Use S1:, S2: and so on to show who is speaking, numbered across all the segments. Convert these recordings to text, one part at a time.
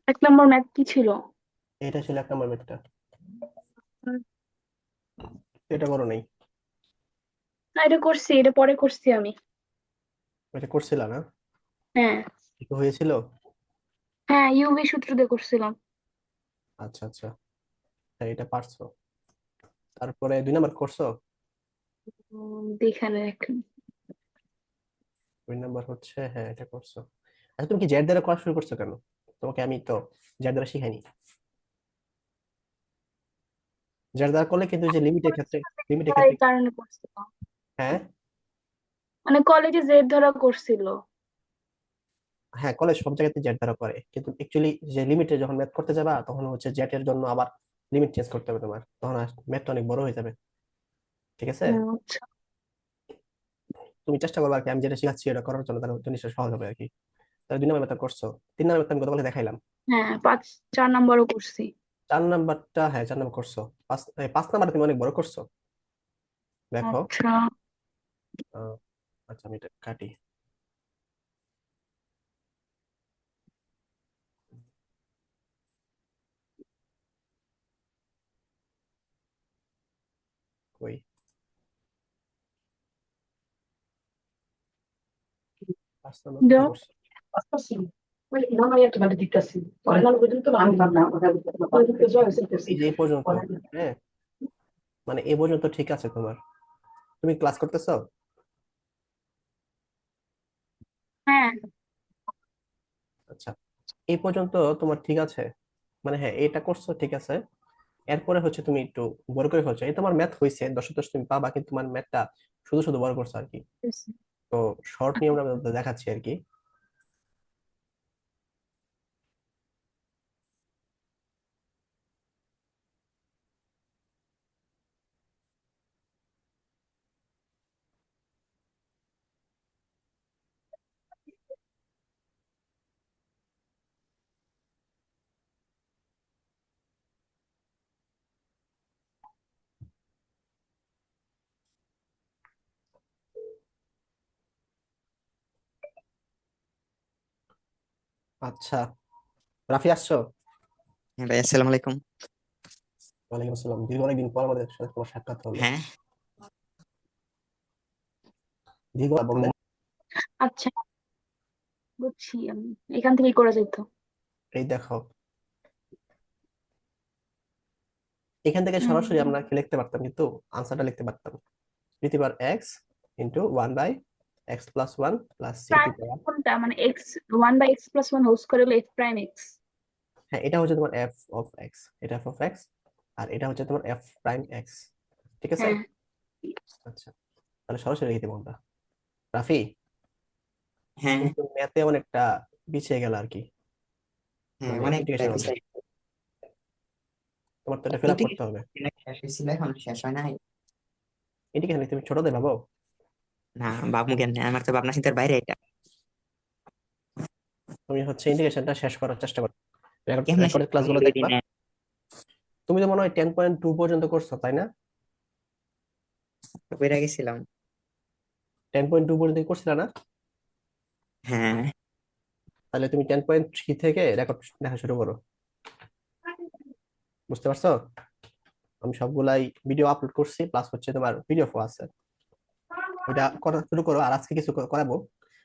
S1: এক নম্বর ম্যাথ কি ছিল?
S2: এটা ছিল 1 নম্বর ম্যাথটা। এটা করো নাই?
S1: না, এটা করছি, এটা পরে করছি আমি।
S2: এটা করছিলা না?
S1: হ্যাঁ।
S2: একটু হয়েছিল।
S1: হ্যাঁ, ইউভি সূত্র দিয়ে করছিলাম।
S2: আচ্ছা আচ্ছা, হ্যাঁ এটা পারছো। তারপরে 2 নম্বর করছো?
S1: দেখানে এক।
S2: 2 নম্বর হচ্ছে, হ্যাঁ এটা করছো। আচ্ছা তুমি কি জেড দ্বারা করা শুরু করছো কেন? তোমাকে আমি তো জেড দ্বারা শিখাইনি। জেড দ্বারা করলে কিন্তু যে লিমিটের ক্ষেত্রে, লিমিটের
S1: এই
S2: ক্ষেত্রে।
S1: কারণে করছিলাম।
S2: হ্যাঁ।
S1: মানে কলেজে জেদ ধরা করছিল।
S2: হ্যাঁ কলেজ সব জায়গাতে জেড দ্বারা করে, কিন্তু অ্যাকচুয়ালি যে লিমিটে যখন ম্যাথ করতে যাবা তখন হচ্ছে জেড এর জন্য আবার লিমিট চেঞ্জ করতে হবে তোমার, তখন ম্যাথটা অনেক বড় হয়ে যাবে। ঠিক আছে।
S1: আচ্ছা।
S2: তুমি চেষ্টা করবে আর কি, আমি যেটা শিখাচ্ছি এটা করার জন্য, তাহলে জিনিসটা সহজ হবে আর কি। তাহলে 2 নম্বর ম্যাথ করছো। 3 নম্বর ম্যাথ আমি গতকাল দেখাইলাম।
S1: হ্যাঁ, 4 নাম্বারও করছি।
S2: 4 নম্বরটা, হ্যাঁ 4 নম্বর করছো। 5 নম্বরটা তুমি অনেক বড় করছো। দেখো।
S1: আচ্ছা।
S2: আহ, আচ্ছা আমি এটা কাটি। কই 5 নম্বর কোথায়
S1: যাও।
S2: করছো? এই যে এই পর্যন্ত, হ্যাঁ মানে এই পর্যন্ত ঠিক আছে তোমার। তুমি ক্লাস করতেছো?
S1: হ্যাঁ।
S2: আচ্ছা, এই পর্যন্ত তোমার ঠিক আছে। মানে হ্যাঁ এটা করছো ঠিক আছে। এরপরে হচ্ছে তুমি একটু বড় করে ফেলছো, এই তোমার ম্যাথ হয়েছে 10 10 তুমি পাবা, কিন্তু তোমার ম্যাথটা শুধু শুধু বড় করছো আর কি। তো শর্ট নিয়মটা আমি তোমাদের দেখাচ্ছি আর কি। আচ্ছা, রাফি আসছো?
S3: হ্যাঁ ভাই, আসসালামু আলাইকুম।
S2: ওয়ালাইকুম আসসালাম, দীর্ঘ অনেকদিন পর আমাদের সাথে তোমার সাক্ষাৎ হলো।
S3: হ্যাঁ,
S2: দীর্ঘ বন্ধন।
S1: আচ্ছা, বুঝছি আমি। এখান থেকেই করা যেত।
S2: এই দেখো, এখান থেকে
S1: হুম।
S2: সরাসরি আমরা কি লিখতে পারতাম, কিন্তু আনসারটা লিখতে পারতাম। পৃথিবীর x into 1/x+1 plus C to
S1: prime
S2: power.
S1: কোনটা? মানে এক্স, 1/x+1 হোল স্কয়ার হলো এফ প্রাইম এক্স।
S2: হ্যাঁ এটা হচ্ছে তোমার এফ অফ এক্স, এটা এফ অফ এক্স। আর এটা হচ্ছে তোমার এফ প্রাইম এক্স। ঠিক আছে।
S1: হ্যাঁ।
S2: আচ্ছা, তাহলে সরাসরি লিখে দেবো আমরা। রাফি,
S3: হ্যাঁ,
S2: কিন্তু ম্যাথে অনেকটা পিছিয়ে গেল আর কি,
S3: হ্যাঁ,
S2: মানে
S3: অনেকটাই
S2: ইন্টিগ্রেশন মধ্যে।
S3: পিছাই।
S2: তোমার তো এটা ফিল আপ করতে হবে।
S3: ইন্টিগ্রেশন শেষ হয়েছিল, এখন শেষ হয় নাই।
S2: ইন্টিগ্রেশন তুমি ছোটদের ভাবো।
S3: না, বাপ মুখের নেই, আমার তো ভাবনা চিন্তার বাইরে এটা।
S2: তুমি হচ্ছে ইন্টিগ্রেশনটা শেষ করার চেষ্টা করো।
S3: কেমনে শেষ
S2: রেকর্ডেড
S3: করবো
S2: ক্লাসগুলো
S3: দুই
S2: দেখবা।
S3: দিনে?
S2: তুমি তো মনে হয় 10.2 পর্যন্ত করছো তাই না?
S3: বেড়ে গেছিলাম।
S2: 10.2 পর্যন্ত করছিলে না?
S3: হ্যাঁ।
S2: তাহলে তুমি 10.3 থেকে রেকর্ড দেখা শুরু করো। বুঝতে পারছো? আমি সবগুলাই ভিডিও আপলোড করছি, প্লাস হচ্ছে তোমার পিডিএফ আছে। ওইটা করা শুরু করো, আর আজকে কিছু করাবো।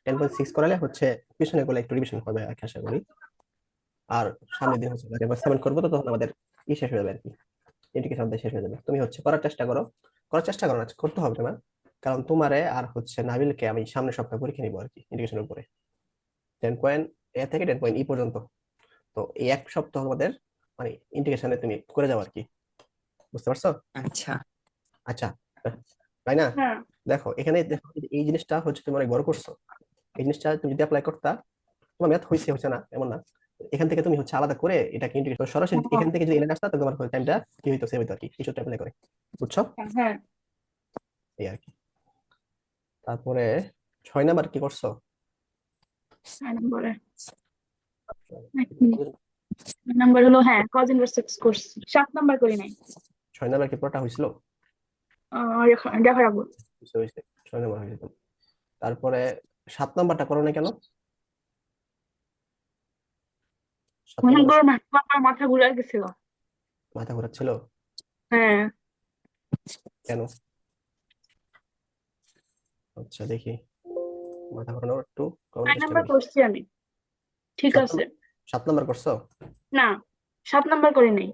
S2: 10.6 করালে হচ্ছে পিছনে গুলো একটু রিভিশন করবে আর কি, আশা করি। আর সামনের দিন হচ্ছে 10.7 করবো, তো তখন আমাদের শেষ হয়ে যাবে আর কি, ইন্ডিকেশন আমাদের শেষ হয়ে যাবে। তুমি হচ্ছে করার চেষ্টা করো। করার চেষ্টা করো না, করতে হবে তোমার। কারণ তোমারে আর হচ্ছে নাবিলকে আমি সামনের সপ্তাহে পরীক্ষা নিবো আর কি, ইন্ডিকেশনের উপরে। 10.A থেকে 10.E পর্যন্ত। তো এই 1 সপ্তাহ আমাদের মানে ইন্টিগ্রেশনে তুমি করে যাও আর কি। বুঝতে পারছো?
S3: আচ্ছা।
S2: আচ্ছা, তাই না?
S1: হ্যাঁ।
S2: দেখো এখানে দেখো, এই জিনিসটা হচ্ছে তুমি অনেক বড় করছো। এই জিনিসটা তুমি যদি অ্যাপ্লাই করতা, তোমার ম্যাথ হয়েছে হচ্ছে না এমন না। এখান থেকে তুমি হচ্ছে আলাদা করে এটাকে ইন্টিগ্রেট সরাসরি এখান থেকে যদি এনে আসতা, তাহলে তোমার টাইমটা কি হইতো, সেভ হইতো আর কি, কিছু অ্যাপ্লাই করে। বুঝছো?
S1: হ্যাঁ।
S2: এই আর কি। তারপরে 6 নাম্বার কি করছো?
S1: 6 নম্বরে এক মিনিট। 6 নাম্বার হলো, হ্যাঁ, কজ ইনভার্স এক্স করছি। 7 নাম্বার করি নাই।
S2: 6 নাম্বার কি পুরোটা হয়েছিল?
S1: দেখা রাখবো।
S2: হয়েছে হয়েছে। 6 নাম্বার হয়েছে তো। তারপরে 7 নাম্বারটা করো না কেন? 7
S1: মনে
S2: নাম্বার
S1: করো আমার মাথা ঘুরে গেছিল।
S2: মাথা ঘোরাচ্ছিল
S1: হ্যাঁ,
S2: কেন? আচ্ছা দেখি, মাথা ঘোরানোর একটু কমানোর
S1: 9
S2: চেষ্টা
S1: নাম্বার
S2: করি।
S1: করছি আমি, ঠিক
S2: 7
S1: আছে।
S2: নাম্বার 7 নাম্বার করছো?
S1: না, 7 নাম্বার করি নাই।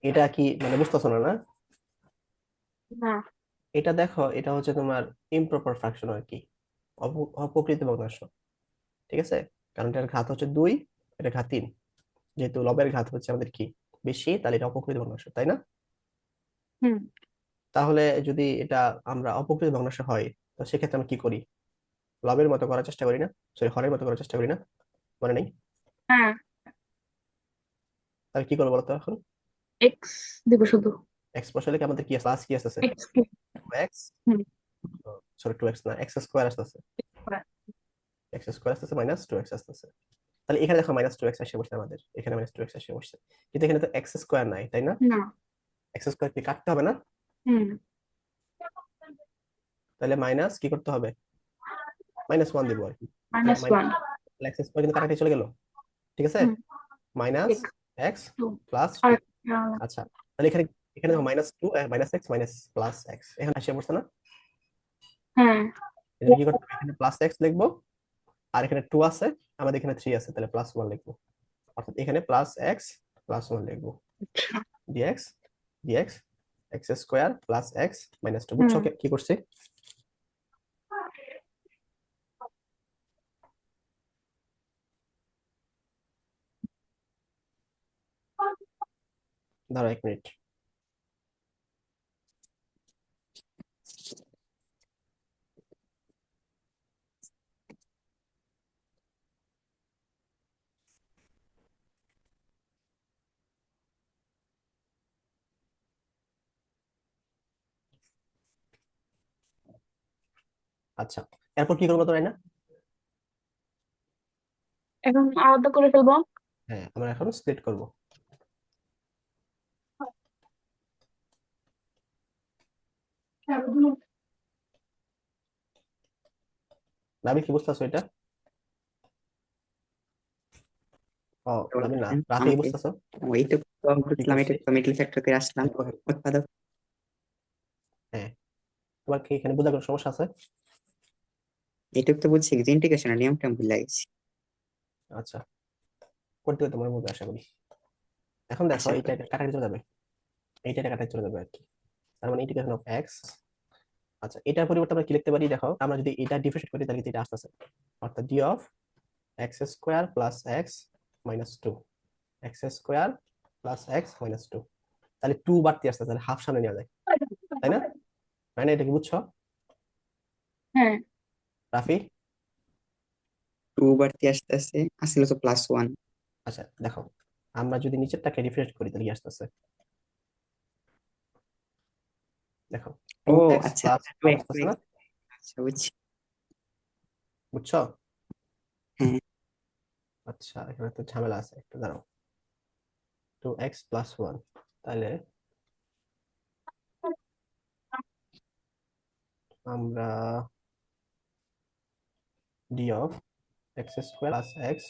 S2: এটা কি মানে বুঝতেছো না? না,
S1: না।
S2: এটা দেখো, এটা হচ্ছে তোমার ইমপ্রপার ফ্র্যাকশন আর কি, অপ্রকৃত ভগ্নাংশ। ঠিক আছে, কারণ এটার ঘাত হচ্ছে 2, এটা ঘাত 3। যেহেতু লবের ঘাত হচ্ছে আমাদের কি বেশি, তাহলে এটা অপ্রকৃত ভগ্নাংশ, তাই না?
S1: হুম।
S2: তাহলে যদি এটা আমরা অপ্রকৃত ভগ্নাংশ হয়, তো সেক্ষেত্রে আমরা কি করি? লবের মতো করার চেষ্টা করি না? সরি, হরের মতো করার চেষ্টা করি না? মনে নেই?
S1: হ্যাঁ,
S2: তাহলে কি করবো বলতো এখন?
S1: এক্স দিব শুধু।
S2: এক্স বসালে কি আমাদের কি আছে, প্লাস কি আছে?
S1: এক্স কি?
S2: এক্স,
S1: হুম।
S2: সরি 2x না, এক্স স্কোয়ার আসতেছে। এক্স স্কোয়ার আসতেছে মাইনাস 2x আসতেছে। তাহলে এখানে দেখো -2x এসে বসছে, আমাদের এখানে -2x এসে বসছে, কিন্তু এখানে তো এক্স স্কোয়ার নাই, তাই না?
S1: না।
S2: এক্স স্কোয়ার কি কাটতে হবে না?
S1: হুম।
S2: তাহলে মাইনাস কি করতে হবে? -1 দিব আর কি। তাহলে
S1: -1।
S2: এক্স স্কোয়ার কিন্তু কাটাকাটি চলে গেল, ঠিক আছে।
S1: হুম।
S2: মাইনাস
S1: ঠিক।
S2: X
S1: two.
S2: প্লাস
S1: আর
S2: 2। আচ্ছা, তাহলে এখানে এখানে দেখো -2 -x মাইনাস প্লাস এক্স এখানে আসে পড়ছে না?
S1: হ্যাঁ।
S2: এজন্য কি করতে হবে, এখানে প্লাস এক্স লিখবো, আর এখানে 2 আছে, আমাদের এখানে 3 আছে, তাহলে +1 লিখবো। অর্থাৎ এখানে প্লাস এক্স প্লাস 1 লিখবো।
S1: আচ্ছা।
S2: Dx dx x square plus x minus 2,
S1: হুম।
S2: বুঝছো কি করছি? ধরো 1 মিনিট। আচ্ছা, এরপর কি করবো তো, তাই না?
S1: এখন আলাদা করে ফেলবো।
S2: হ্যাঁ, আমরা এখন স্প্লিট করব। নাবিল কি বুঝতেছো এটা? ও, নাবিল না, রাফি কি
S3: আমাকে
S2: বুঝতেছো?
S3: ওই তো
S2: কি
S3: বুঝলাম, এটা
S2: করছি?
S3: তো মিডল ফ্যাক্টর করে আসলাম। উৎপাদক।
S2: হ্যাঁ, তোমার কি এখানে বোঝার কোনো সমস্যা আছে?
S3: এইটুকু তো বুঝছি, কিন্তু ইন্টিগ্রেশনের নিয়মটা আমি ভুলে গেছি।
S2: আচ্ছা, করতে করতে তোমার বুঝবে আশা করি। এখন দেখো,
S3: আশা
S2: এইটা
S3: করি।
S2: এটা কাটাকাটি চলে যাবে, এইটা এটা কাটাকাটি চলে যাবে আর কি। তার মানে ইন্টিগ্রেশন অফ এক্স। আচ্ছা, এটার পরিবর্তে আমরা কি লিখতে পারি দেখো, আমরা যদি এটা ডিফারেন্সিয়েট করি তাহলে কিন্তু এটা আসতেছে, অর্থাৎ D of x square plus x minus 2, x square plus x minus 2। তাহলে 2 বাড়তি আসছে, তাহলে হাফ সামনে নেওয়া যায়, তাই না? তাই না, এটা কি বুঝছো
S1: হ্যাঁ।
S2: রাফি?
S3: 2 বাড়তি আসতেছে, আসলে তো +1।
S2: আচ্ছা দেখো, আমরা যদি নিচেরটাকে রিফ্রেশ করি তাহলে কি আসতেছে দেখো,
S3: ও
S2: 2x
S3: আচ্ছা
S2: প্লাস
S3: আচ্ছা,
S2: 1 আসতেছে না?
S3: আচ্ছা বুঝছি।
S2: বুঝছো?
S3: হ্যাঁ,
S2: আচ্ছা, এখানে তো ঝামেলা আছে, একটু দাঁড়াও। 2x প্লাস 1, তাহলে আমরা d of x square plus x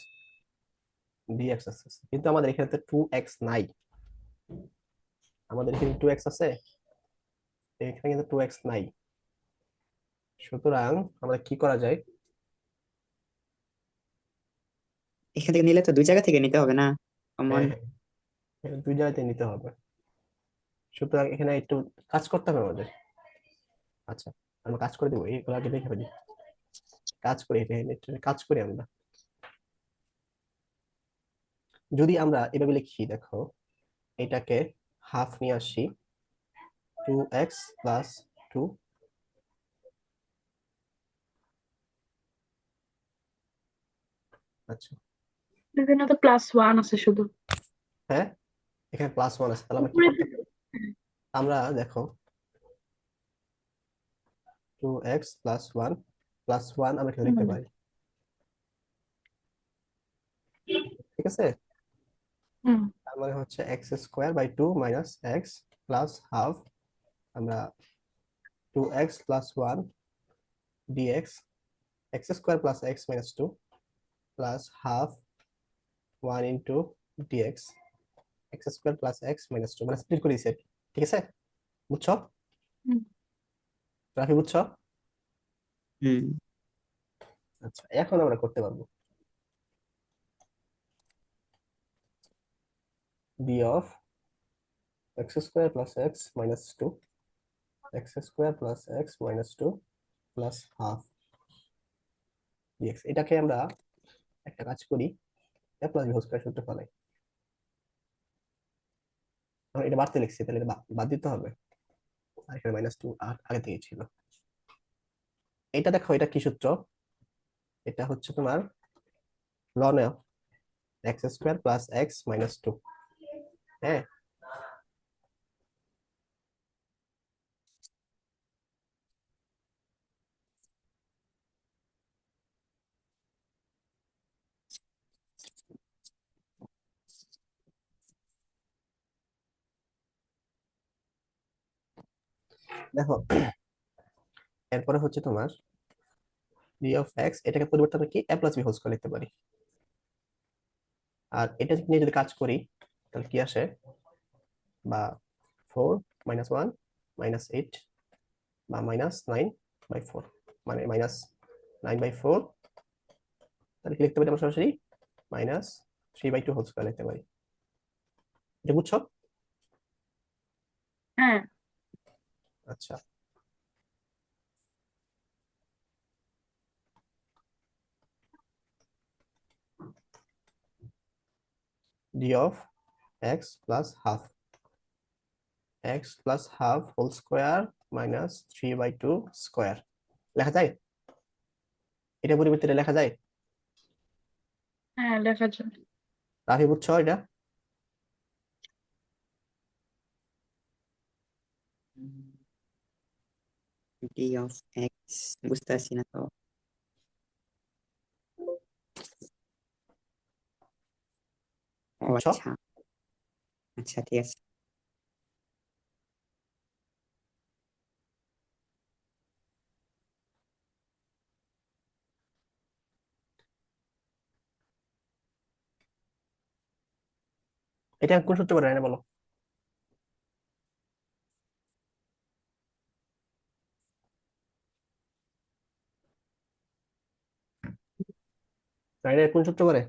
S2: dx আসতেছে, কিন্তু আমাদের এখানে তো 2x নাই, আমাদের এখানে 2x আছে, এখানে কিন্তু 2x নাই। সুতরাং আমরা কি করা যায়?
S3: এখান থেকে নিলে তো দুই জায়গা থেকে নিতে হবে না, কমন।
S2: হ্যাঁ হ্যাঁ, এটা দুই জায়গাতে নিতে হবে, সুতরাং এখানে একটু কাজ করতে হবে আমাদের। আচ্ছা, আমরা কাজ করে দেবো, এইগুলো আগে দেখে ফেলি। কাজ করি, এটা কাজ করি আমরা। যদি আমরা এভাবে লিখি দেখো, এটাকে হাফ নিয়ে আসি, 2x+2। আচ্ছা,
S1: এখানে তো +1 আছে শুধু।
S2: হ্যাঁ, এখানে +1 আছে, তাহলে আমরা কি
S1: উপরে
S2: করতে পারি? আমরা দেখো, 2x প্লাস 1 প্লাস 1 আমরা এখানে লিখতে পারি, ঠিক আছে?
S1: হুম
S2: তার মানে হচ্ছে x square by 2 minus x plus half, আমরা 2x plus 1 dx, x square plus x minus 2 plus half 1 into dx, x square plus x minus 2 মানে স্প্লিট করে দিয়েছে, ঠিক আছে? বুঝছো?
S1: হুম
S2: রাফি বুঝছো?
S3: হুম
S2: আচ্ছা, এখন আমরা করতে পারবো d of x square plus x minus 2, x square plus x minus 2 plus half dx। এটাকে আমরা একটা কাজ করি, a plus b whole square সূত্র ফলাই। এখন এটা বাড়তে লিখছি, তাহলে এটা বাদ দিতে হবে, আর এখানে মাইনাস 2 আগে থেকে ছিল। এটা দেখো, এটা কি সূত্র? এটা হচ্ছে তোমার লন x square plus x minus 2। হ্যাঁ, দেখো এরপরে হচ্ছে তোমার d অফ x, এটাকে পরিবর্তন করে কি a plus b whole square লিখতে পারি। আর এটা নিয়ে যদি কাজ করি তাহলে কি আসে, বা 4 মাইনাস 1 মাইনাস 8 বা মাইনাস 9/4, মানে মাইনাস 9/4, তাহলে কি লিখতে পারি আমরা সরাসরি মাইনাস 3/2 হোল স্কয়ার লিখতে পারি। এটা বুঝছো?
S1: হ্যাঁ
S2: আচ্ছা, d of x plus half, x plus half whole square minus 3/2 square লেখা যায়? এটা পরিবর্তে এটা লেখা যায়?
S1: হ্যাঁ লেখা যায়।
S2: রাফি বুঝছো এটা?
S3: d of x বুঝতে পারছি না তো। ও
S2: বুঝছো?
S3: আচ্ছা, আচ্ছা ঠিক আছে।
S2: এটা কোন সূত্র করে না বলো? এটা কোন সূত্র করে?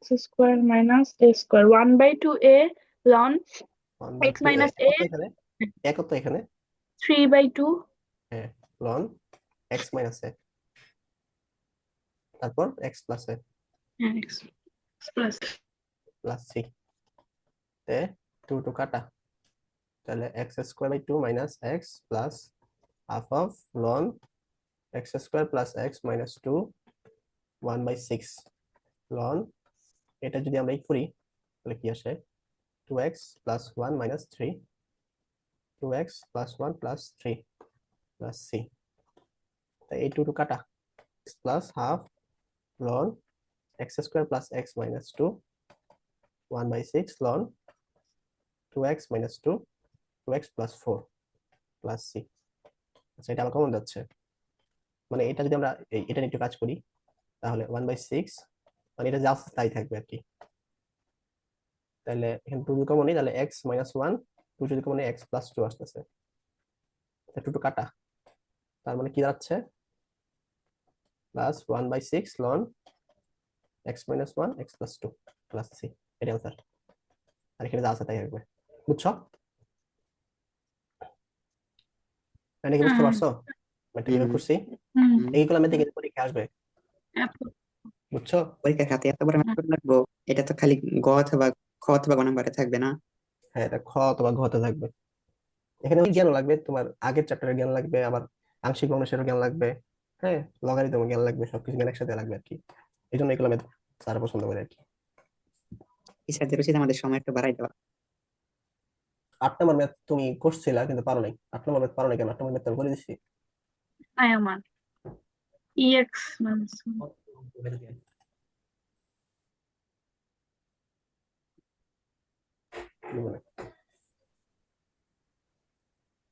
S1: x square minus a square 1/2a ln
S2: 1/2
S1: x minus a
S2: কত এখানে, এ কত এখানে?
S1: 3/2
S2: হ্যাঁ, লন x মাইনাস এ, তারপর x প্লাস এ
S1: হ্যাঁ x প্লাস
S2: প্লাস সি, তে 2 টু কাটা, তাহলে x square by 2 minus x plus half of লন x square plus x minus 2 1/6 লন, এটা যদি আমরা ই করি তাহলে কি আসে, 2x plus 1 minus 3, 2x plus 1 plus 3 plus c, তাই এই 2 টু কাটা, x প্লাস হাফ লন x square plus x minus 2 1/6 লন 2x minus 2 2x plus 4 plus c. আচ্ছা, এটা আবার কমন যাচ্ছে, মানে এটা যদি আমরা এটা নিয়ে একটু কাজ করি তাহলে 1/6, মানে এটা যা আছে তাই থাকবে আর কি। তাহলে এখানে 2 যদি কমন নিই তাহলে x মাইনাস 1, 2 যদি কমন নিই x প্লাস 2 আসতেছে, 2 টু কাটা, তার মানে কি দাঁড়াচ্ছে, প্লাস 1/6 লন x minus 1 x plus 2 plus c, এটা আনসার। আর এখানে যা আছে তাই থাকবে, বুঝছো? এটা কি বুঝতে
S1: হুম
S2: পারছো এটা কিভাবে
S3: হুম
S2: করছি?
S1: হুম
S3: হুম।
S2: এইগুলো আমি দেখে পরীক্ষা আসবে,
S1: এত-
S2: বুঝছো?
S3: পরীক্ষার খাতে এত বড় ম্যাথ লাগবো? এটা তো খালি গ অথবা খ অথবা গ নাম্বারে থাকবে না?
S2: হ্যাঁ, এটা খ অথবা ঘ তে থাকবে। এখানে ওই জ্ঞান লাগবে, তোমার আগের চ্যাপ্টারের জ্ঞান লাগবে, আবার আংশিক ভগ্নাংশের জ্ঞান লাগবে, হ্যাঁ, লগারিদম জ্ঞান লাগবে, সবকিছু জ্ঞান একসাথে লাগবে আর কি। এই জন্য এগুলো ম্যাথ স্যার পছন্দ করে আর কি।
S3: টিচারদের উচিত আমাদের সময় একটু বাড়াই দেওয়া।
S2: 8 নম্বর ম্যাথ তুমি করছিলা কিন্তু পারো নাই, 8 নম্বর ম্যাথ পারো নাই কেন? 8 নম্বর ম্যাথ আমি বলে দিচ্ছি।
S1: আয়ামান ex minus 1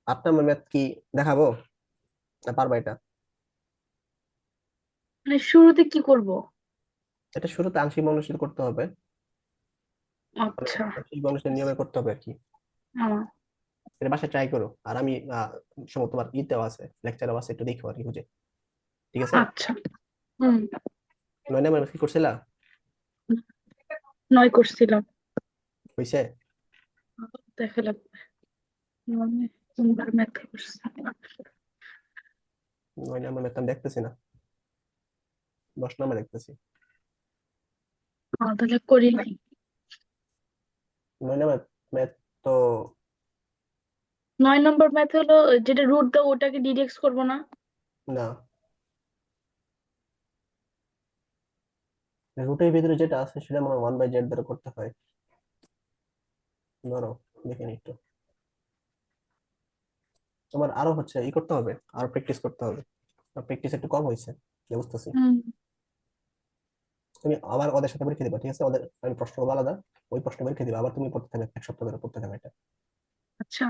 S2: 8 নম্বর ম্যাথ কি দেখাবো না পারবা এটা?
S1: মানে শুরুতে কি করব?
S2: এটা শুরুতে আংশিক ভগ্নাংশ করতে হবে, মানে
S1: আচ্ছা।
S2: আংশিক ভগ্নাংশের নিয়মে করতে হবে আর কি।
S1: হ্যাঁ,
S2: এটা বাসায় ট্রাই করো, আর আমি সম্ভবত তোমার ইতেও আছে, লেকচারও আছে, একটু দেখো আর কি বুঝে। ঠিক আছে?
S1: আচ্ছা। হুম।
S2: 9 নম্বর কি করছিলা?
S1: 9 করছিলাম।
S2: হইছে?
S1: দেখা লাগবে। মানে কোনবার ম্যাথ করছি।
S2: 9 নম্বর ম্যাথ আমি দেখতেছি না, 10 নম্বর দেখতেছি।
S1: তাহলে করি নাই।
S2: 9 নম্বর ম্যাথ তো
S1: 9 নম্বর ম্যাথ হলো যেটা রুট দাও ওটাকে ডিডাক্ট করবো না?
S2: না, রুটের ভিতরে যেটা আছে সেটা মানে 1/z দ্বারা করতে হয়। ধরো দেখে নি একটু, তোমার আরো হচ্ছে ই করতে হবে, আরো প্র্যাকটিস করতে হবে, প্র্যাকটিস একটু কম হয়েছে যা বুঝতেছি।
S1: হুম।
S2: তুমি আবার ওদের সাথে পরীক্ষা দিবা, ঠিক আছে? ওদের আমি প্রশ্নগুলো আলাদা, ওই প্রশ্ন পরীক্ষা দিবা, আবার তুমি পড়তে থাকবে, 1 সপ্তাহ ধরে পড়তে থাকবে এটা।
S1: আচ্ছা।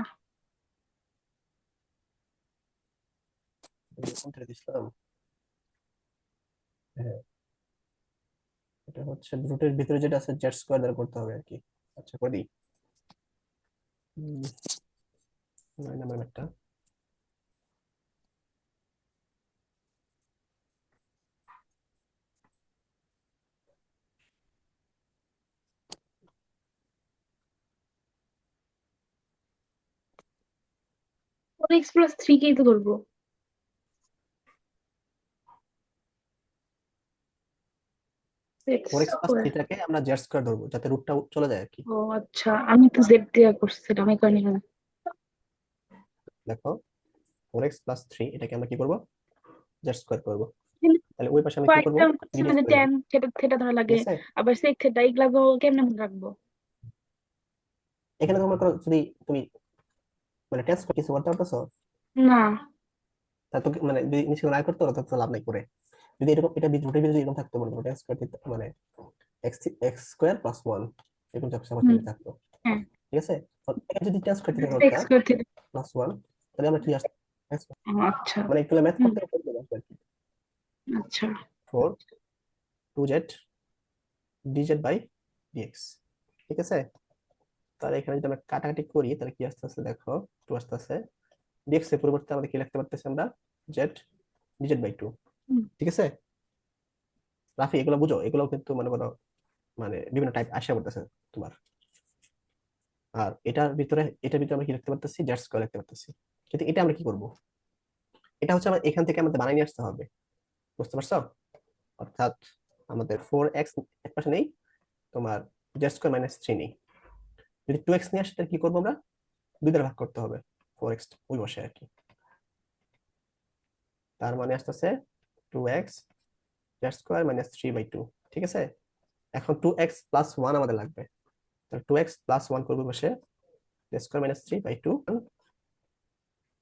S2: কোনটা দিছিলাম? হ্যাঁ, এটা হচ্ছে রুটের ভিতরে যেটা আছে জেড স্কোয়ার দ্বারা করতে হবে আর কি। আচ্ছা করি। 9 নম্বর ম্যাথটা,
S1: এক্স প্লাস 3 কেই তো ধরবো। X square.
S2: 4x+3টাকে আমরা জেড স্কোয়ার ধরবো যাতে রুটটা চলে যায় আর কি।
S1: ও আচ্ছা, আমি তো জেড দিয়ে করছিলাম এই কারণে।
S2: দেখো 4x+3 এটাকে আমরা কি করবো, জেড স্কোয়ার করবো। তাহলে ওই পাশে আমি কি করবো,
S1: কয়েকটা করছে না
S2: রিডিউস
S1: যে
S2: করে দিব।
S1: টেন সেটা থেটা ধরা
S2: ঠিক
S1: লাগে,
S2: আছে,
S1: আবার সেক থেটা এগুলা কেমনে মনে রাখবো?
S2: এখানে তোমরা যদি তুমি মানে টেস্ট কিছু করতে পারতেছো,
S1: না।
S2: তা তো মানে যদি নিশ্চয় না করতে পারো তাহলে তো লাভ নাই করে। যদি এরকম এটা রুটের ভিতরে এরকম থাকতো, মনে করো টেন স্কোয়ার মানে x x square plus one, এরকম সমস্যা
S1: হুম।
S2: যদি থাকতো,
S1: হ্যাঁ।
S2: ঠিক আছে? তো এটা যদি টেন স্কোয়ার থিটা ধরতা
S1: x square theta.
S2: Plus one, তাহলে আমরা কি আসতো,
S1: আচ্ছা।
S2: মানে একটু ম্যাথ
S1: হুম।
S2: করতে করতে আসবে আর কি।
S1: আচ্ছা।
S2: 4 2z dz বাই dx, ঠিক আছে? তাহলে এখানে যদি আমরা কাটাকাটি করি তাহলে কি আসতেছে দেখো, 2 আসতেছে, dx এর পরিবর্তে আমাদের কি লিখতে পারতেছি আমরা, z dz বাই 2।
S1: হুম।
S2: ঠিক আছে রাফি, এগুলো বুঝো, এগুলো কিন্তু মনে করো মানে বিভিন্ন টাইপ আসা করতেছে তোমার। আর এটার ভিতরে আমরা কি লিখতে পারতেছি, জেড স্কোয়ার লিখতে পারতেছি। কিন্তু এটা আমরা কি করব, এটা হচ্ছে আমরা এখান থেকে আমাদের বানিয়ে নিয়ে আসতে হবে, বুঝতে পারছো? অর্থাৎ আমাদের 4x এক পাশে নেই, তোমার z² - 3 নেই, যদি 2x নিয়ে আসে তাহলে কি করবো আমরা, 2 দ্বারা ভাগ করতে হবে 4x ওই বসে আর কি। তার মানে আসতেছে 2x² - 3/2, ঠিক আছে? এখন 2x+1 আমাদের লাগবে, তাহলে 2x+1 করবো বসে, z²- 3/2,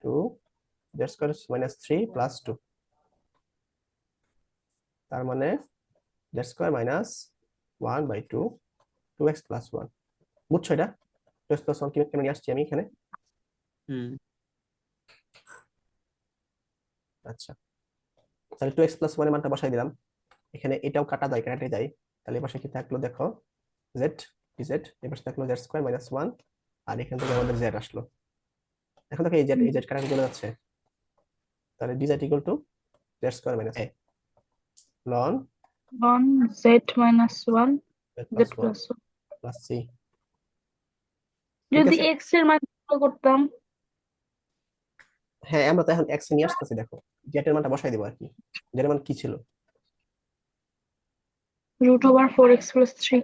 S2: 2 z²-3 + 2, তার মানে z²-1/2, 2x+1। বুঝছো এটা? 2x+1 কেমন নিয়ে আসছি আমি এখানে?
S3: হুম।
S2: আচ্ছা, তাহলে 2x+1 এর মানটা বসাই দিলাম, এখানে এটাও কাটা যায়, কাটাতে যায়, তাহলে এই পাশে কি থাকলো দেখো, z dz, এই পাশে থাকলো z²-1, আর এখান থেকে আমাদের z আসলো। এখন দেখো এই z কাটাতে চলে যাচ্ছে, তাহলে dz = z²-a ln
S1: 1 Z minus 1 Z
S2: z+1
S1: plus 1।
S2: Plus c, ঠিক
S1: যদি
S2: আছে?
S1: এক্স এর মান বের করতাম,
S2: হ্যাঁ, আমরা তো এখন x নিয়ে আসতেছি, দেখো z এর মানটা বসাই দিব আর কি। z এর মান কি ছিল,
S1: √4x+3।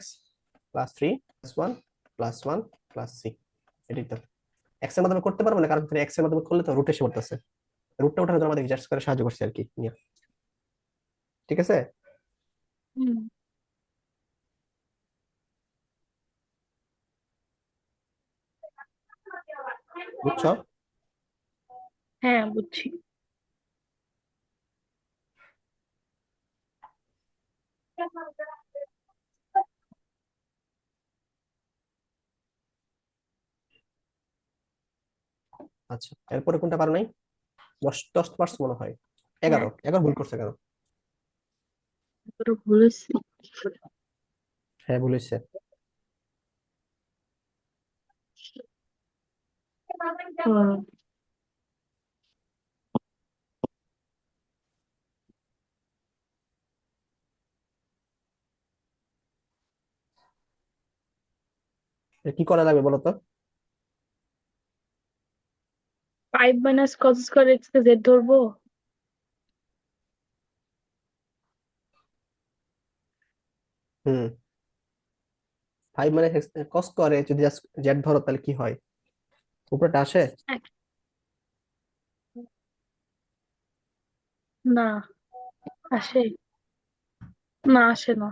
S2: x+3+1+1+c, এটাই তো। এক্স এর মাধ্যমে করতে পারবো না, কারণ এক্স এর মাধ্যমে করলে তো রুট এসে পড়তেছে, রুটটা ওঠানোর জন্য আমাদের জাস্ট করে সাহায্য করছে আর কি নিয়ে। ঠিক আছে?
S1: হুম।
S2: বুঝছো?
S1: হ্যাঁ বুঝছি।
S2: আচ্ছা, এরপরে কোনটা পারো নাই? 10 পারছো মনে হয়।
S1: হ্যাঁ
S2: 11 ভুল করছে কেন?
S1: এগুলো ভুলেছি।
S2: হ্যাঁ, ভুল হয়েছে।
S1: হুম,
S2: কি করা লাগবে বলো তো?
S1: 5 মাইনাস কস স্কয়ার এক্স কে জেড ধরবো।
S2: হুম, 5 মানে কস করে যদি জেড ধরো তাহলে কি হয়? উপরেটা আসে?
S1: এক, না আসে, না আসে না।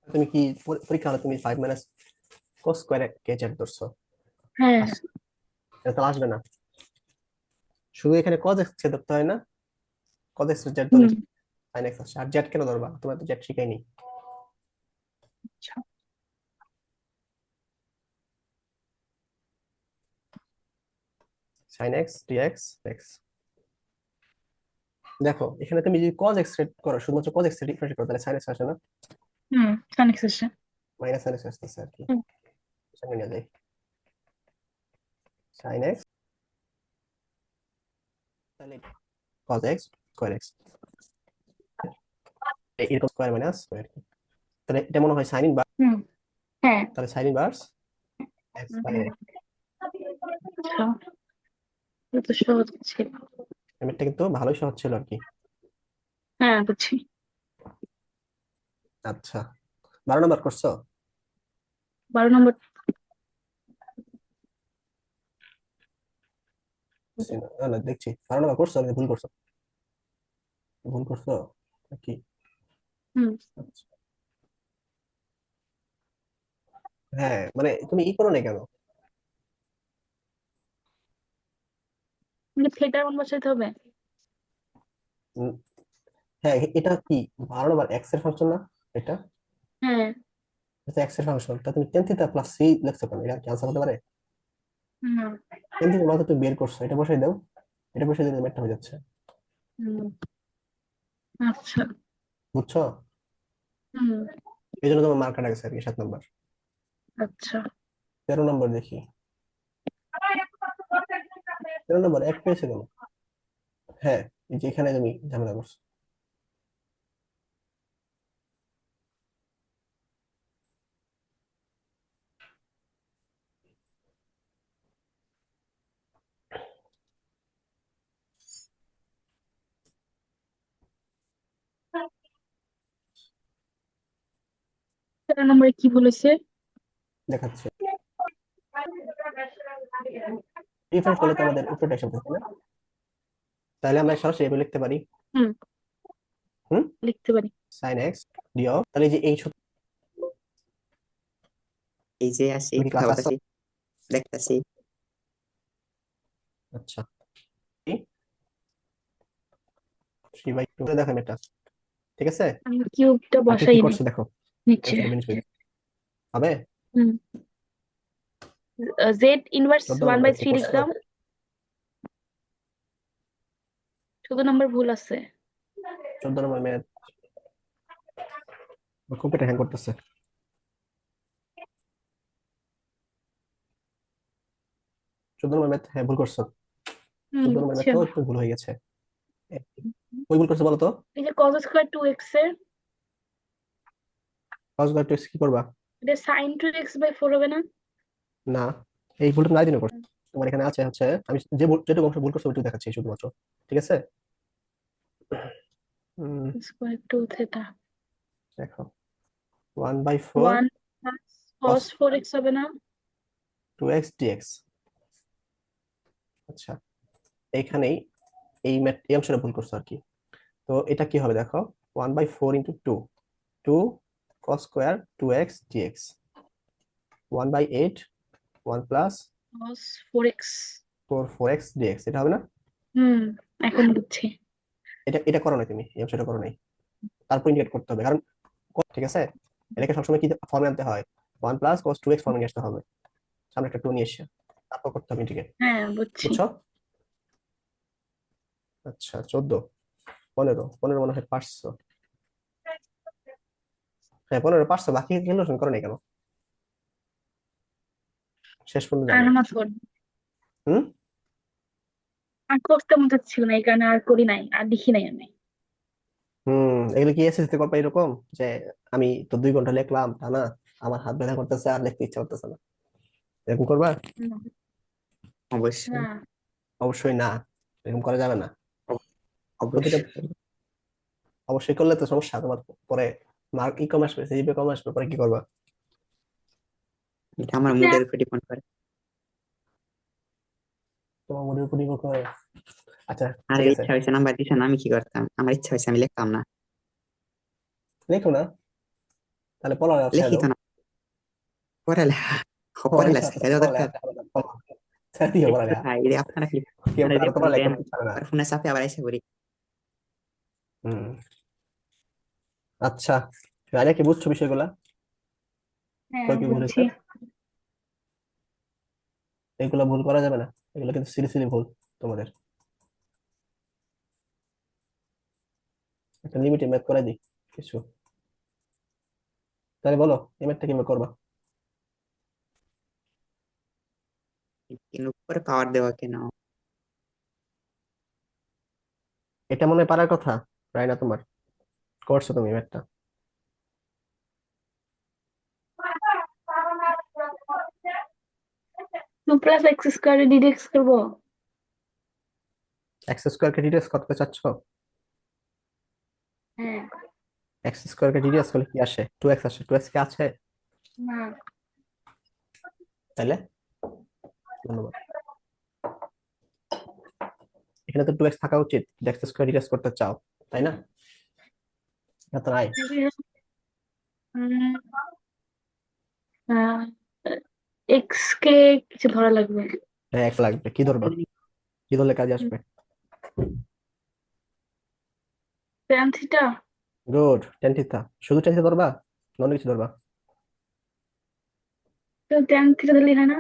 S2: তুমি কি পরীক্ষা হলে তুমি 5 মাইনাস কস স্কয়ার কে জেড ধরছো?
S1: হ্যাঁ
S2: এটা তো আসবে না। শুধু এখানে কজ এক্স কে ধরতে হয় না? কজ এক্স জেড ধরলে
S1: হুম
S2: সাইন এক্স আসে। আর জেড কেন ধরবা? তোমার তো জেড শিখাইনি।
S1: আচ্ছা।
S2: Sine x dx x. দেখো এখানে তুমি যদি কজ এক্স করো, শুধুমাত্র কজ এক্স ডিফারেন্ট করো, তাহলে সাইন এক্স আসে না?
S1: হুম সাইন এক্স আসে।
S2: মাইনাস সাইন এক্স আসতেছে আর কি।
S1: হুম,
S2: সামনে নিয়ে যাই। সাইন এক্স, তাহলে কজ এক্স স্কোয়ার এক্স, এরকম স্কোয়ার মাইনাস স্কোয়ার। তাহলে এটা মনে হয় সাইন ইনভার্স।
S1: হুম, হ্যাঁ।
S2: তাহলে সাইন ইনভার্স এক্স বাই
S1: হুম,
S2: এক্স।
S1: আচ্ছা এটা তো সহজ ছিল।
S2: এটা কিন্তু ভালোই সহজ ছিল আর কি।
S1: হ্যাঁ বুঝছি।
S2: আচ্ছা, 12 নম্বর করছো?
S1: 12 নম্বর।
S2: না না, দেখছি 12 নম্বর করছো, নাকি ভুল করছো? ভুল করছো কি?
S1: হুম
S2: আচ্ছা। হ্যাঁ, মানে তুমি ই করো না কেন?
S1: মানে থিয়েটার মান বসাইতে হবে।
S2: উম, হ্যাঁ, এটা কি 12 নম্বর এক্স এর ফাংশন না? এটা
S1: হ্যাঁ
S2: এক্স এর ফাংশন, তা তুমি টেন থিটা প্লাস সি লিখছো কেন? এটা কি আনসার হতে পারে?
S1: হুম
S2: টেন থিটা মানে তুমি বের করছো, এটা বসাই দাও। এটা বসাই দিলে ম্যাথটা হয়ে যাচ্ছে।
S1: হুম, আচ্ছা।
S2: বুঝছো?
S1: হুম
S2: এই জন্য তোমার মার্ক কাটা গেছে আর কি, 7 নম্বর।
S1: আচ্ছা।
S2: 13 নম্বর দেখি। 13 নম্বর এক পেয়েছে কেন? হ্যাঁ, এই যে এখানে তুমি ঝামেলা করছো।
S1: তেরো নম্বরে কি বলেছে?
S2: দেখাচ্ছে ডিফারেন্স করলে তো আমাদের উপরেটা এসে যাচ্ছে না? তাহলে আমরা সরাসরি এভাবে লিখতে পারি।
S1: হুম
S2: হুম,
S1: লিখতে পারি।
S2: সাইন এক্স ডিও, তাহলে এই যে এই
S3: এই যে আসি
S2: তুমি কি
S3: কথা
S2: ক্লাস আসছো?
S3: বলতেছি, দেখতেছি।
S2: আচ্ছা, 3/2 দেখো এটা, ঠিক আছে?
S1: আমি কিউবটা
S2: আর কি কি
S1: বসাইনি
S2: করছো দেখো,
S1: নিচে।
S2: অ্যান্সারটা বেনিফিট হবে।
S1: হুম জেড ইনভার্স
S2: 14 নম্বর
S1: 1/3
S2: করছো?
S1: লিখলাম। 14 নম্বর ভুল আছে।
S2: 14 নম্বর ম্যাথ, কম্পিউটার হ্যাং করতেছে। 14 নম্বর ম্যাথ, হ্যাঁ ভুল করছো।
S1: হুম
S2: 14 নম্বর
S1: বুঝছি
S2: ম্যাথ তো
S1: আমি।
S2: একটু ভুল হয়ে গেছে। ওই ভুল করছো বলো তো?
S1: এই যে কজ স্কয়ার 2x এর,
S2: cos বার 2x কি করবা?
S1: এটা সাইন 2x/4 হবে না?
S2: না, এই ভুলটা নাই দিনও করছো। তোমার এখানে আছে হচ্ছে, আমি যে যেটুকু অংশ ভুল করছো ওইটুকু দেখাচ্ছি শুধুমাত্র, ঠিক আছে?
S1: স্কয়ার 2 থিটা
S2: দেখো 1/4
S1: 1 প্লাস
S2: cos
S1: cos 4x হবে না?
S2: 2x dx। আচ্ছা, এইখানেই এই অংশটা ভুল করছো আর কি। তো এটা কি হবে দেখো, 1/4 into 2, 2 cos square 2x dx, 1/8, 1 plus
S1: cos 4x।
S2: 4 4x dx, এটা হবে না?
S1: হুম, এখন বুঝছি।
S2: এটা এটা করো নাই তুমি, এই অংশটা করো নাই। তারপর ইন্টিগ্রেট করতে হবে, কারণ ঠিক আছে, এটাকে সবসময় কি ফর্মে আনতে হয়, 1 + cos 2x ফর্মে নিয়ে আসতে হবে, সামনে একটা 2 নিয়ে এসে তারপর করতে হবে ইন্টিগ্রেট।
S1: হ্যাঁ, বুঝছি।
S2: বুঝছো? আচ্ছা, 14, 15, 15 মনে হয় পারছো। হ্যাঁ, 15 পারছো, বাকি ক্যালকুলেশন করো নাই কেন শেষ পর্যন্ত
S1: আর
S2: জানো?
S1: আমার ফোন
S2: হুম।
S1: আর করতে মনে ছিল না, এই কারণে আর করি নাই, আর লিখি নাই আমি।
S2: এগুলো কি এসএসসি তে করবা এরকম যে আমি তো 2 ঘন্টা লিখলাম তা না, আমার হাত ব্যথা করতেছে আর লিখতে ইচ্ছা করতেছে না, এরকম করবা?
S1: হুম,
S3: অবশ্যই।
S1: না,
S2: অবশ্যই না, এরকম করা যাবে না।
S3: অব-
S2: প্রতিটা
S3: অবশ্যই।
S2: অবশ্যই করলে তো সমস্যা তোমার, পরে মার্ক কম আসবে, সিজিপিএ কম আসবে, পরে কি করবা?
S3: এটা আমার মুডের উপর ডিপেন্ড করে।
S2: তোমার মনের উপর নির্ভর করে। আচ্ছা,
S3: আর
S2: ঠিক আছে,
S3: ইচ্ছা হয়েছে নাম্বার দিছে না, আমি কি করতাম? আমার ইচ্ছা হয়েছে আমি লিখতাম না,
S2: লেখো না, তাহলে পড়ালেখা ছেড়ে
S3: লিখি
S2: দাও।
S3: তো না। পড়ালেখা পড়ালেখা
S2: পড়ালেখা
S3: শেখা
S2: পড়ালেখা
S3: দরকার।
S2: ছেড়ে দাও, ছেড়ে দিও
S3: একটু
S2: পড়ালেখা।
S3: ভাই রে, আপনারা কি
S2: কেউ
S3: আপনারা যে
S2: আর
S3: ফোন
S2: তোমার লেখা
S3: দেন,
S2: করতে পারে না।
S3: আর ফোনে চাপে আবার আইসা করি।
S2: হুম। আচ্ছা, রাজা কি বুঝছো বিষয়গুলা?
S1: হ্যাঁ,
S2: কই কি ভুল
S1: বুঝছি।
S2: হয়েছে? এগুলো ভুল করা যাবে না, এগুলো কিন্তু সিলি ভুল তোমাদের। একটা লিমিটে ম্যাথ করে দিই কিছু, তাহলে বলো এই ম্যাথটা কিভাবে করবা?
S3: এর উপরে পাওয়ার দেওয়া কেন?
S2: এটা মনে হয় পারার কথা, রাইনা তোমার, করছো তুমি ম্যাথটা।
S1: 2 + x² ডিডেক্স করবো।
S2: এক্স স্কোয়ারকে ডিডিএস করতে চাচ্ছ?
S1: হ্যাঁ।
S2: এক্স স্কোয়ারকে ডিডিএস করলে কি আসে? 2x আসে, 2x কি আছে?
S1: না।
S2: তাইলে ধন্যবাদ, এখানে তো 2x থাকা উচিত, এক্স স্কোয়ার ডিডিএস করতে চাও, তাই না? এটা তো নাই।
S1: এক্স কে কিছু ধরা লাগবে।
S2: হ্যাঁ, এক্স লাগবে, কি ধরবা? কি ধরলে কাজে আসবে?
S1: tan theta.
S2: Good, tan theta. শুধু টেন থিটা ধরবা, অন্য কিছু ধরবা?
S1: তো tan থিটা দিলে হয় না?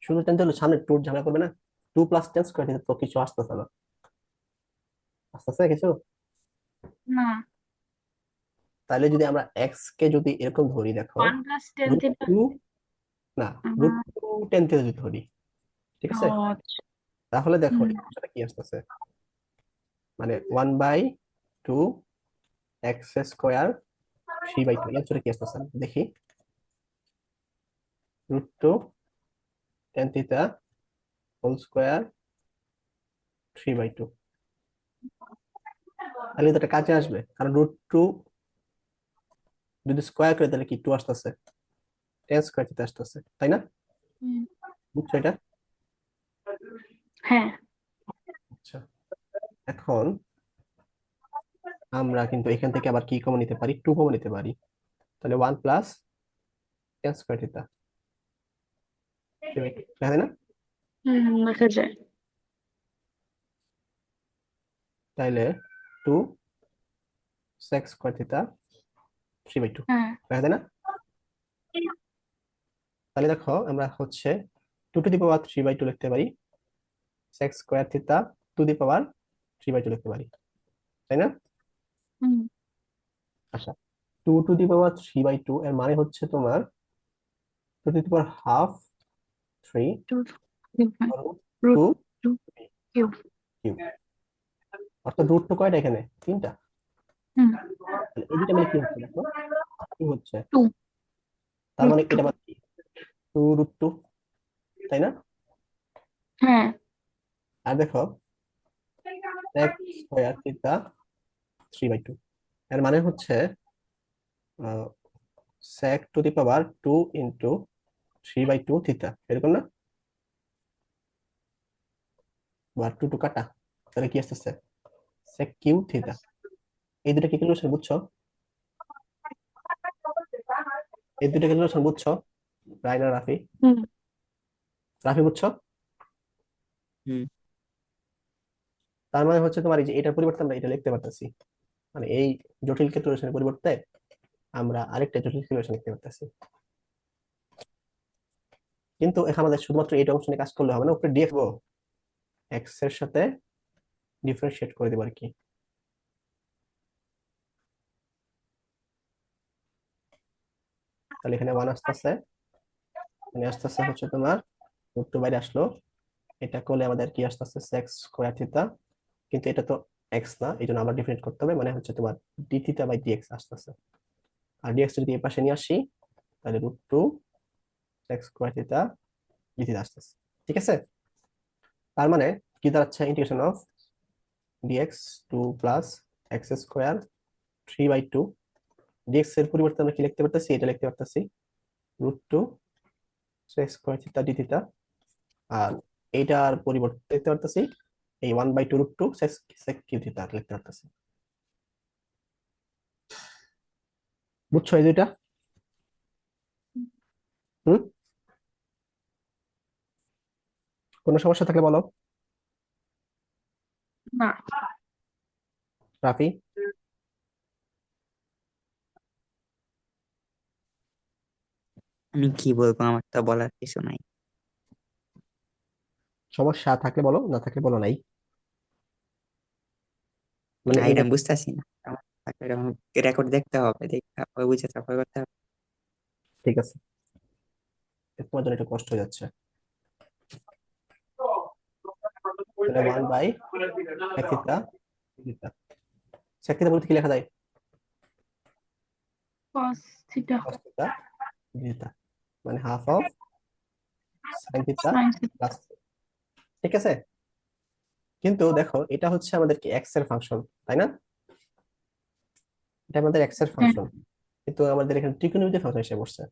S2: শুধু টেন ধরলে সামনে টু ঝামেলা করবে না, 2 + tan² থিটা তো কিছু আসতেছে না, আসতেছে কিছু?
S1: না,
S2: তাহলে যদি আমরা এক্স কে যদি এরকম ধরি, দেখো
S1: 1 + tan
S2: রুট
S1: থিটা।
S2: টু না, √2 tan থিটা যদি ধরি, ঠিক
S1: ও
S2: আছে,
S1: আচ্ছা।
S2: তাহলে দেখো
S1: হুম,
S2: এই অংশটা কি আসতেছে, মানে 1/2 x² 3/2, এই অংশটা কি আসতেছে দেখি, √2 tan থিটা হোল স্কোয়ার 3/2, তাহলে এটা কাছে আসবে, কারণ √2 যদি স্কোয়ার করে তাহলে কি 2 আসতেছে, tan² থিটা আসতেছে, তাই না?
S1: হুম,
S2: বুঝছো এটা?
S1: হ্যাঁ।
S2: আচ্ছা, এখন আমরা কিন্তু এখান থেকে আবার কি কমন নিতে পারি, 2 কমন নিতে পারি, তাহলে 1 + tan² থিটা, তাই না?
S1: দেখা যায়।
S2: তাইলে 2 sec² থিটা 3/2,
S1: হ্যাঁ।
S2: দেখা যায় না? তাহলে দেখো আমরা হচ্ছে 2 টু দি পাওয়ার 3/2 লিখতে পারি, sec² থিটা 2 টু দি পাওয়ার 3/2 লিখতে পারি, তাই না?
S1: হুম,
S2: আচ্ছা, 2 টু দি পাওয়ার 3/2 এর মানে হচ্ছে তোমার 2 to the power ½ 3
S1: to cube,
S2: two
S1: root two cube.
S2: Cube, অর্থাৎ √2 কয়টা এখানে? 3টা।
S1: হুম,
S2: তাহলে এই দুইটা মিলে কি হচ্ছে দেখো, কি হচ্ছে,
S1: টু,
S2: তার
S1: রুট
S2: মানে
S1: টু।
S2: এটা মানে 2 √2, তাই না?
S1: হ্যাঁ।
S2: আর দেখো sec² থিটা 3/2, এর মানে হচ্ছে sec⁻² × 3/2 থিটা, এরকম না? বা 2 কাটা, তাহলে কি আসতেছে, sec³ থিটা। এই দুটো কি ক্যালকুলেশন বুঝছো? এই দুটো ক্যালকুলেশন বুঝছো, রাইনা, রাফি?
S1: হুম,
S2: রাফি বুঝছো?
S3: হুম।
S2: তার মানে হচ্ছে তোমার এই যে এটার পরিবর্তে আমরা এটা লিখতে পারতেছি, মানে এই জটিল ক্যালকুলেশনের পরিবর্তে আমরা আরেকটা জটিল ক্যালকুলেশন লিখতে পারতেছি। কিন্তু এখানে আমাদের শুধুমাত্র এই অংশ নিয়ে কাজ করলে হবে না, উপরে ডিএক্স এক্স এর সাথে ডিফারেন্সিয়েট করে দেবো আর কি। তাহলে এখানে ওয়ান আসতেছে, এখানে আসতেছে হচ্ছে তোমার রুট টু বাইরে আসলো, এটা করলে আমাদের কি আসতেছে সেক্স স্কোয়ার থিটা, কিন্তু এটা তো এক্স না, এই জন্য আবার ডিফারেন্ট করতে হবে, মানে হচ্ছে তোমার ডি থিটা বাই ডিএক্স আসতেছে। আর ডিএক্স যদি এই পাশে নিয়ে আসি তাহলে root two sec square theta d theta আসতেছে। ঠিক আছে, তার মানে কি দাঁড়াচ্ছে integration of dx two plus x square 3/2, dx এর পরিবর্তে আমরা কি লিখতে পারতেছি, এটা লিখতে পারতেছি root two sec square theta d theta, আর এইটার পরিবর্তে লিখতে পারতেছি এই 1/2 root two sec sec cube theta লিখতে পারতেছি। বুঝছো এই দুইটা? হুম, কোনো সমস্যা থাকলে বলো।
S1: না।
S2: রাফি?
S3: আমি কি বলবো, আমার তো বলার কিছু নাই।
S2: সমস্যা থাকলে বলো, না থাকলে বলো নাই, মানে
S3: না,
S2: এই
S3: এটা বুঝতেছি না। রেকর্ড দেখতে হবে, দেখতে হবে, বুঝে তারপর করতে হবে।
S2: ঠিক আছে, তোমার জন্য একটু কষ্ট হয়ে যাচ্ছে। তাহলে 1/, sec theta theta, sec theta বলতে কি লেখা যায়,
S1: cos theta
S2: cos theta theta, মানে half of sin theta
S1: sin theta.
S2: Plus. ঠিক আছে, কিন্তু দেখো এটা হচ্ছে আমাদের কি এক্স এর ফাংশন, তাই না? এটা আমাদের এক্স এর
S1: হ্যাঁ,
S2: ফাংশন, কিন্তু আমাদের এখানে ট্রিগোনোমেট্রি ফাংশন এসে বসছে,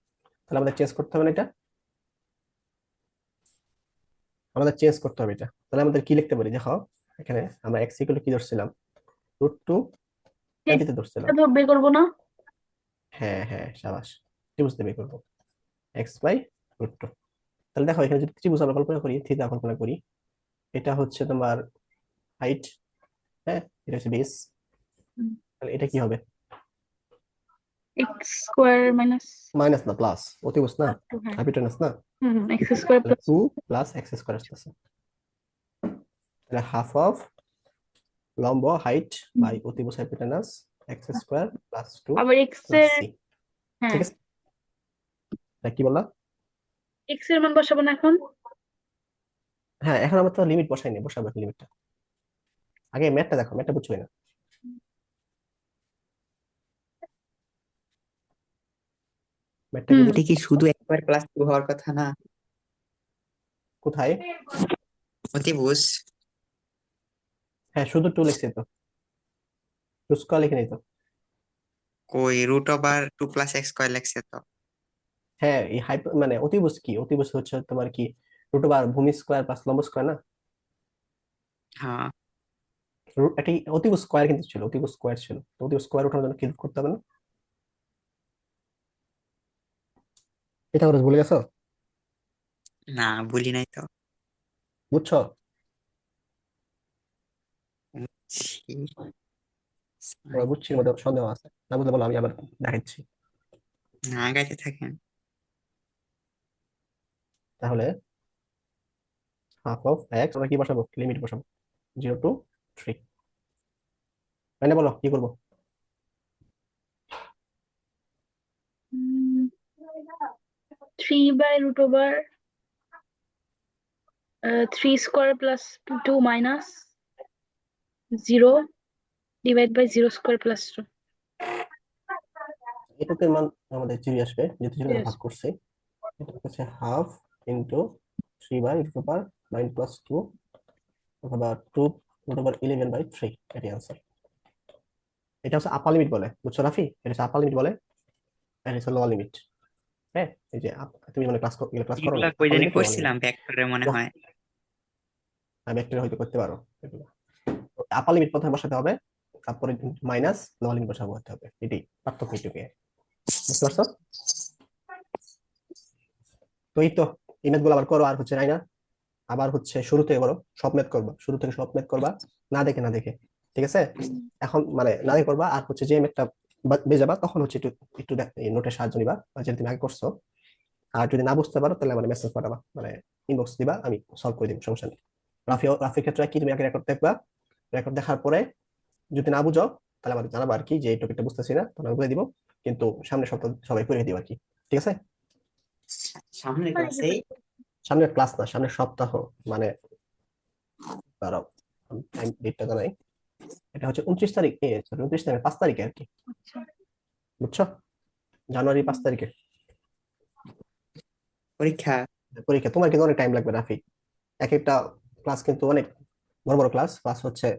S2: তাহলে আমাদের চেঞ্জ করতে হবে না এটা, আমাদের চেঞ্জ করতে হবে এটা। তাহলে আমাদের কি লিখতে পারি দেখো, এখানে আমরা এক্স ইকুয়াল কি ধরছিলাম, রুট টু tan থিটা ধরছিলাম।
S1: এটা তো বের করবো না।
S2: হ্যাঁ হ্যাঁ সাবাস, ত্রিভুজ দিয়ে বের করবো এক্স বাই রুট টু। তাহলে দেখো এখানে যদি ত্রিভুজ আমরা কল্পনা করি, থিটা কল্পনা করি, এটা হচ্ছে তোমার হাইট, হ্যাঁ এটা হচ্ছে বেস, তাহলে এটা কি হবে,
S1: এক্স স্কোয়ার মাইনাস
S2: মাইনাস না প্লাস, অতিভুজ না,
S1: টু, হ্যাঁ।
S2: হাইপোটেনাস না,
S1: এক্স স্কোয়ার
S2: তাহলে
S1: প্লাস
S2: 2 প্লাস এক্স স্কোয়ার আসতেছে, তাহলে হাফ অফ লম্ব হাইট বাই অতিভুজ হাইপোটেনাস এক্স স্কোয়ার প্লাস 2
S1: আবার এক্স
S2: প্লাস
S1: এর,
S2: সি।
S1: হ্যাঁ
S2: ঠিক আছে, তা কি বললাম?
S1: এক্স এর মান বসাবো না এখন।
S2: হ্যাঁ এখন আমরা তো লিমিট বসাইনি, বসাবো লিমিটটা, আগে ম্যাথটা দেখো, ম্যাথটা বুঝছো না, ম্যাথটা কি
S1: হুম
S3: এটা
S2: বুঝছো?
S3: কি শুধু একবার ক্লাস টু হওয়ার কথা না?
S2: কোথায়?
S3: অতিভুজ।
S2: হ্যাঁ শুধু 2 লিখছি তো, 2 স্কয়ার লিখে নিই তো।
S3: কই রুট ওভার 2 + x² লাগছে তো।
S2: হ্যাঁ এই মানে অতিভুজ কি, অতিভুজ হচ্ছে তোমার কি রুট ওভার ভূমি স্কয়ার প্লাস লম্ব স্কয়ার না,
S3: হ্যাঁ,
S2: একটা অতিভুজ স্কয়ার কিন্তু ছিল, অতিভুজ স্কয়ার ছিল, তো অতিভুজ স্কয়ার ওঠানোর জন্য কি করতে হবে না, এটা ওরা ভুলে গেছো?
S3: না বলি নাই তো।
S2: বুঝছো?
S3: ছি,
S2: তোমার বুঝছির মধ্যে সন্দেহ আছে, না বুঝলে বলো আমি আবার দেখাচ্ছি।
S3: না গাইতে থাকেন।
S2: তাহলে হাফ অফ এক্স আমরা কি বসাবো, লিমিট বসাবো 0 to 3, মানে বলো কি করবো?
S1: 3/√ওভার 3 square plus 2 minus 0 divide by 0 square plus 2।
S2: এটুকুর মান আমাদের 0 আসবে, যেহেতু 0 দ্বারা ভাগ করছি, এটা হচ্ছে হাফ ইন্টু 3/√9 + 2 অথবা 2√11/3, এটি আনসার। এটা হচ্ছে আপার লিমিট বলে, বুঝছো রাফি, এটা হচ্ছে আপার লিমিট বলে, এটা হচ্ছে লোয়ার লিমিট। হ্যাঁ এই যে তুমি মানে ক্লাস ক্লাস করো
S3: এগুলা
S2: নাই,
S3: কই
S2: আপার
S3: জানি
S2: লিমিট লোয়ার লিমিট,
S3: করছিলাম ভেক্টরে মনে হয়।
S2: ভেক্টর হয়তো করতে পারো এগুলো। আপার লিমিট প্রথমে বসাতে হবে, তারপরে মাইনাস লোয়ার লিমিট বসাবো হতে হবে, এটি পার্থক্য এটুকু, বুঝতে পারছো? তো এই তো এই ম্যাথ গুলো আবার করো, আর হচ্ছে নাই না, আবার হচ্ছে শুরু থেকে করো, সব ম্যাথ করবা, শুরু থেকে সব ম্যাথ করবা, না দেখে ঠিক আছে। এখন মানে না দেখে করবা, আর হচ্ছে যে একটা বেজে যাবা তখন হচ্ছে একটু একটু নোটের সাহায্য নিবা, যেটা তুমি আগে করছো। আর যদি না বুঝতে পারো তাহলে মানে মেসেজ পাঠাবা, মানে ইনবক্স দিবা, আমি সলভ করে দিব, সমস্যা নেই। রাফির ক্ষেত্রে কি, তুমি আগে রেকর্ড দেখবা, রেকর্ড দেখার পরে যদি না বুঝো তাহলে আমাকে জানাবা আর কি, যে এই টপিকটা বুঝতেছি না, তখন আমি বলে দিব। কিন্তু সামনের সপ্তাহ সবাই করে দিব আর কি, ঠিক আছে।
S3: সামনের
S1: মানে কি
S3: ক্লাসেই?
S2: সামনের ক্লাস না, সামনের সপ্তাহ, মানে দাঁড়াও টাইম ডেটটা জানাই। এটা হচ্ছে 29 তারিখ, 29 তারিখ 5 তারিখে আর কি,
S1: আচ্ছা।
S2: বুঝছো? জানুয়ারি 5 তারিখে
S3: পরীক্ষা?
S2: পরীক্ষা। তোমার কিন্তু অনেক টাইম লাগবে রাফি, এক একটা ক্লাস কিন্তু অনেক বড় বড় ক্লাস হচ্ছে।